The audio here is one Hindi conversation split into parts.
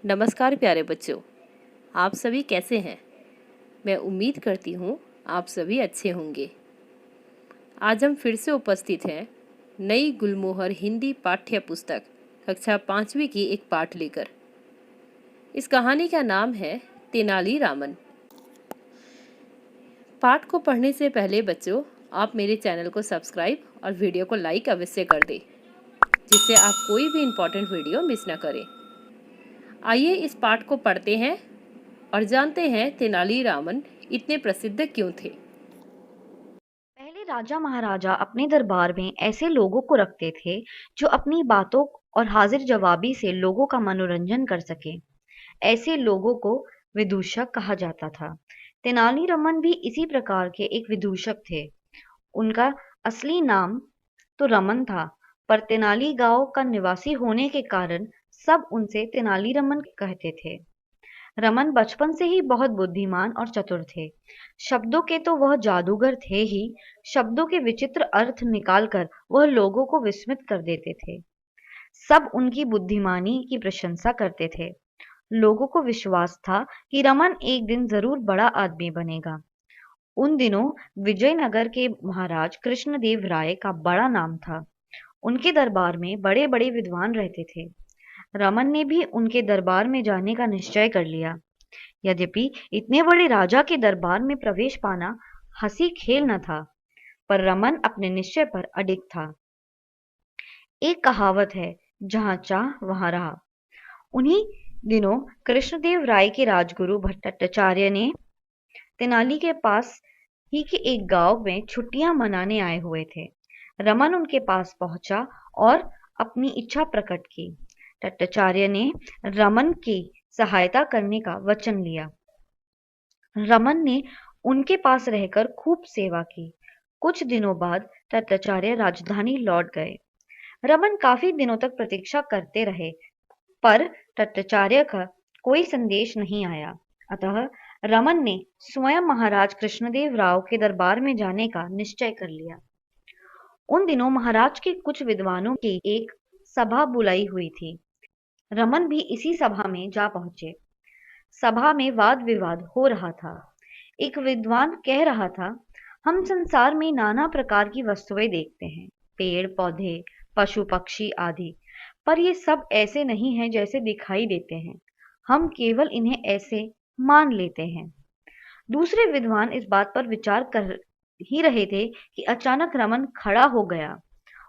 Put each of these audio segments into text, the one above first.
नमस्कार प्यारे बच्चों, आप सभी कैसे हैं? मैं उम्मीद करती हूँ आप सभी अच्छे होंगे। आज हम फिर से उपस्थित हैं नई गुलमोहर हिंदी पाठ्य पुस्तक कक्षा 5वीं की एक पाठ लेकर। इस कहानी का नाम है तेनालीरामन। पाठ को पढ़ने से पहले बच्चों, आप मेरे चैनल को सब्सक्राइब और वीडियो को लाइक अवश्य कर दें, जिससे आप कोई भी इम्पोर्टेंट वीडियो मिस न करें। आइए इस पाठ को पढ़ते हैं और जानते हैं तेनालीरामन इतने प्रसिद्ध क्यों थे। पहले राजा महाराजा अपने दरबार में ऐसे लोगों को रखते थे जो अपनी बातों और हाजिर जवाबी से लोगों का मनोरंजन कर सके। ऐसे लोगों को विदूषक कहा जाता था। तेनालीरामन भी इसी प्रकार के एक विदूषक थे। उनका असली नाम तो रमन था, पर तेनाली गांव का निवासी होने के कारण सब उनसे तेनालीरामन कहते थे। रमन बचपन से ही बहुत बुद्धिमान और चतुर थे। शब्दों के तो वह जादूगर थे ही, शब्दों के विचित्र अर्थ निकालकर वह लोगों को विस्मित कर देते थे। सब उनकी बुद्धिमानी की प्रशंसा करते थे। लोगों को विश्वास था कि रमन एक दिन जरूर बड़ा आदमी बनेगा। उन दिनों विजयनगर के महाराज कृष्णदेव राय का बड़ा नाम था। उनके दरबार में बड़े बड़े विद्वान रहते थे। रमन ने भी उनके दरबार में जाने का निश्चय कर लिया। यद्यपि इतने बड़े राजा के दरबार में प्रवेश पाना हंसी खेल न था, पर रमन अपने निश्चय पर अडिग था। एक कहावत है, जहां चाह वहां रहा। उन्हीं दिनों कृष्णदेव राय के राजगुरु भट्टाचार्य ने तेनाली के पास ही के एक गांव में छुट्टियां मनाने आए हुए थे। रमन उनके पास पहुंचा और अपनी इच्छा प्रकट की। भट्टाचार्य ने रमन की सहायता करने का वचन लिया। रमन ने उनके पास रहकर खूब सेवा की। कुछ दिनों बाद भट्टाचार्य राजधानी लौट गए। रमन काफी दिनों तक प्रतीक्षा करते रहे, पर भट्टाचार्य का कोई संदेश नहीं आया। अतः रमन ने स्वयं महाराज कृष्णदेव राव के दरबार में जाने का निश्चय कर लिया। उन दिनों महाराज के कुछ विद्वानों की एक सभा बुलाई हुई थी। रमन भी इसी सभा में जा पहुंचे। सभा में वाद विवाद हो रहा था। एक विद्वान कह रहा था, हम संसार में नाना प्रकार की वस्तुएं देखते हैं, पेड़ पौधे, पशु पक्षी आदि, पर ये सब ऐसे नहीं हैं जैसे दिखाई देते हैं। हम केवल इन्हें ऐसे मान लेते हैं। दूसरे विद्वान इस बात पर विचार कर ही रहे थे कि अचानक रमन खड़ा हो गया।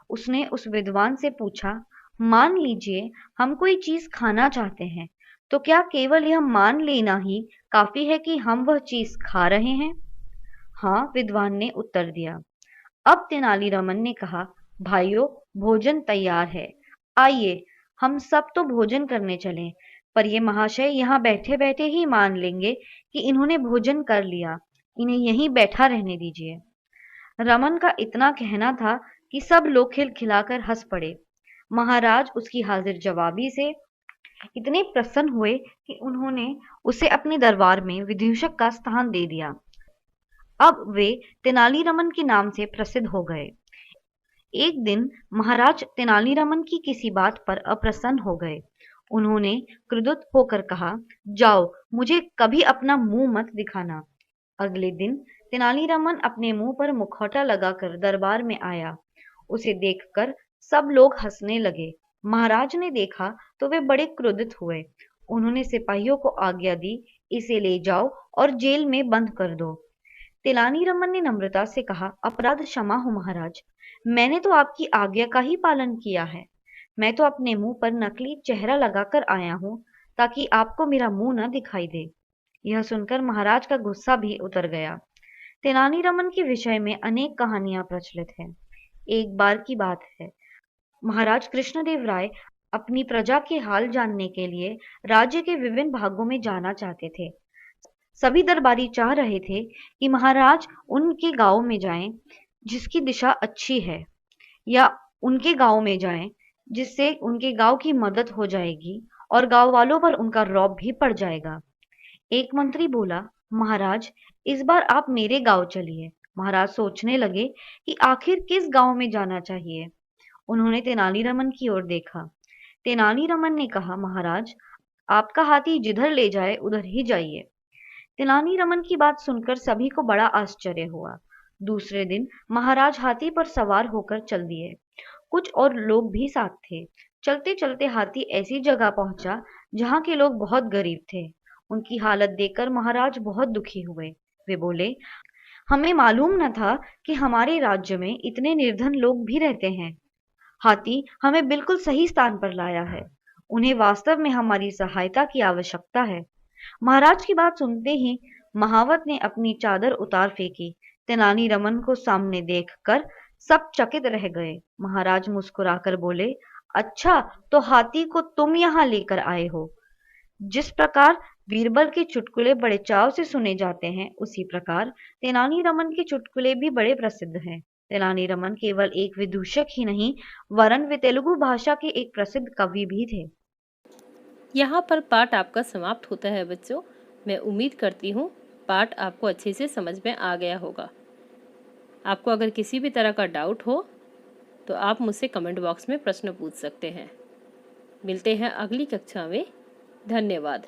उसने उस विद्वान से पूछा, मान लीजिए हम कोई चीज खाना चाहते हैं, तो क्या केवल यह मान लेना ही काफी है कि हम वह चीज खा रहे हैं? हाँ, विद्वान ने उत्तर दिया। अब तेनालीरामन ने कहा, भाइयों, भोजन तैयार है। आइए, हम सब तो भोजन करने चलें, पर ये महाशय यहाँ बैठे बैठे ही मान लेंगे कि इन्होंने भोजन कर लिया। इन्हें यहीं बैठा रहने दीजिए। रमन का इतना कहना था कि सब लोग खिलखिलाकर हंस पड़े। महाराज उसकी हाजिर जवाबी से इतने प्रसन्न हुए कि उन्होंने उसे अपने दरबार में विदूषक का स्थान दे दिया। अब वे तेनालीरामन के नाम से प्रसिद्ध हो गए। एक दिन महाराज तेनालीरामन की किसी बात पर अप्रसन्न हो गए। उन्होंने क्रुद्ध होकर कहा, जाओ, मुझे कभी अपना मुंह मत दिखाना। अगले दिन तेनालीरामन अपने मुंह पर मुखौटा लगाकर दरबार में आया। उसे देखकर सब लोग हंसने लगे। महाराज ने देखा तो वे बड़े क्रोधित हुए। उन्होंने सिपाहियों को आज्ञा दी, इसे ले जाओ और जेल में बंद कर दो। तेनालीरामन ने नम्रता से कहा, अपराध क्षमा हो महाराज, मैंने तो आपकी आज्ञा का ही पालन किया है। मैं तो अपने मुंह पर नकली चेहरा लगाकर आया हूँ, ताकि आपको मेरा मुंह न दिखाई दे। यह सुनकर महाराज का गुस्सा भी उतर गया। तेनालीरामन के विषय में अनेक कहानियां प्रचलित हैं। एक बार की बात है, महाराज कृष्णदेव राय अपनी प्रजा के हाल जानने के लिए राज्य के विभिन्न भागों में जाना चाहते थे। सभी दरबारी चाह रहे थे कि महाराज उनके गांव में जाएं जिसकी दिशा अच्छी है, या उनके गांव में जाएं जिससे उनके गांव की मदद हो जाएगी और गांव वालों पर उनका रौब भी पड़ जाएगा। एक मंत्री बोला, महाराज, इस बार आप मेरे गांव चलिए। महाराज सोचने लगे कि आखिर किस गांव में जाना चाहिए। उन्होंने तेनालीरामन की ओर देखा। तेनालीरामन ने कहा, महाराज, आपका हाथी जिधर ले जाए उधर ही जाइए। तेनाली रमन की बात सुनकर सभी को बड़ा आश्चर्य हुआ। दूसरे दिन महाराज हाथी पर सवार होकर चल दिए। कुछ और लोग भी साथ थे। चलते चलते हाथी ऐसी जगह पहुंचा जहां के लोग बहुत गरीब थे। उनकी हालत देखकर महाराज बहुत दुखी हुए। वे बोले, हमें मालूम न था कि हमारे राज्य में इतने निर्धन लोग भी रहते हैं। हाथी हमें बिल्कुल सही स्थान पर लाया है। उन्हें वास्तव में हमारी सहायता की आवश्यकता है। महाराज की बात सुनते ही महावत ने अपनी चादर उतार फेंकी। तेनाली रमन को सामने देखकर सब चकित रह गए। महाराज मुस्कुराकर बोले, अच्छा, तो हाथी को तुम यहाँ लेकर आए हो। जिस प्रकार बीरबल के चुटकुले बड़े चाव से सुने जाते हैं, उसी प्रकार तेनाली रमन के चुटकुले भी बड़े प्रसिद्ध हैं। तेनाली रमन केवल एक विदूषक ही नहीं, वरन वे तेलुगु भाषा के एक प्रसिद्ध कवि भी थे। यहाँ पर पाठ आपका समाप्त होता है बच्चों। मैं उम्मीद करती हूँ पाठ आपको अच्छे से समझ में आ गया होगा। आपको अगर किसी भी तरह का डाउट हो तो आप मुझसे कमेंट बॉक्स में प्रश्न पूछ सकते हैं। मिलते हैं अगली कक्षा में। धन्यवाद।